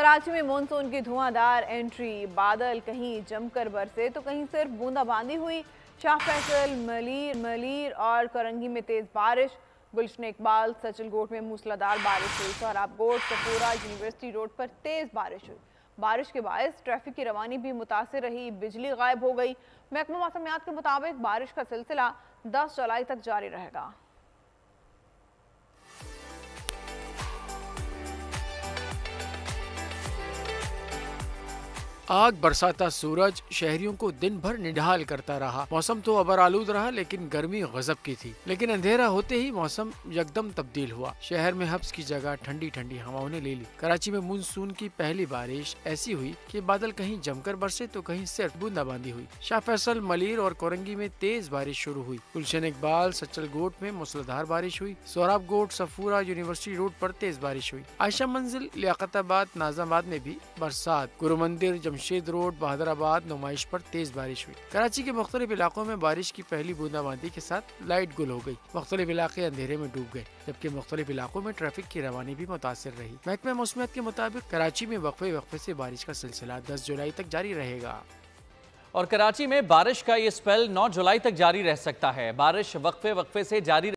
कराची में मानसून की धुआंधार एंट्री। बादल कहीं जमकर बरसे तो कहीं सिर्फ बूंदाबांदी हुई। शाह फैसल, मलीर और करंगी में तेज बारिश। गुलशन इकबाल, सचलगोट में मूसलाधार बारिश हुई। सोहराबगोट, सफूरा, यूनिवर्सिटी रोड पर तेज बारिश हुई। बारिश के बायस ट्रैफिक की रवानी भी मुतासिर रही। बिजली गायब हो गई। महकमा मौसमियात के मुताबिक बारिश का सिलसिला 10 जुलाई तक जारी रहेगा। आग बरसाता सूरज शहरियों को दिन भर निढाल करता रहा। मौसम तो अबरआलूद रहा, लेकिन गर्मी गजब की थी। लेकिन अंधेरा होते ही मौसम यकदम तब्दील हुआ। शहर में हब्स की जगह ठंडी ठंडी हवाओं ने ले ली। कराची में मानसून की पहली बारिश ऐसी हुई कि बादल कहीं जमकर बरसे तो कहीं सिर्फ बूंदाबांदी हुई। शाह फैसल, मलीर और कोरंगी में तेज बारिश शुरू हुई। गुलशन इकबाल, सचलगोट में मूसलाधार बारिश हुई। सोहराबगोट, सफूरा, यूनिवर्सिटी रोड पर तेज बारिश हुई। आयशा मंजिल, लियाकताबाद, नाज़ाबाद में भी बरसात। गुरु मंदिर, जमशेद रोड, बहादुराबाद, नुमाइश पर तेज बारिश हुई। कराची के मुख्तलिफ इलाकों में बारिश की पहली बूंदाबांदी के साथ लाइट गुल हो गई। मुख्तलिफ इलाके अंधेरे में डूब गए, जबकि मुख्तलिफ इलाकों में ट्रैफिक की रवानी भी मुतासिर रही। महकमा मौसमियात के मुताबिक कराची में वक्फे से बारिश का सिलसिला 10 जुलाई तक जारी रहेगा। और कराची में बारिश का ये स्पेल 9 जुलाई तक जारी रह सकता है। बारिश वक्फे से जारी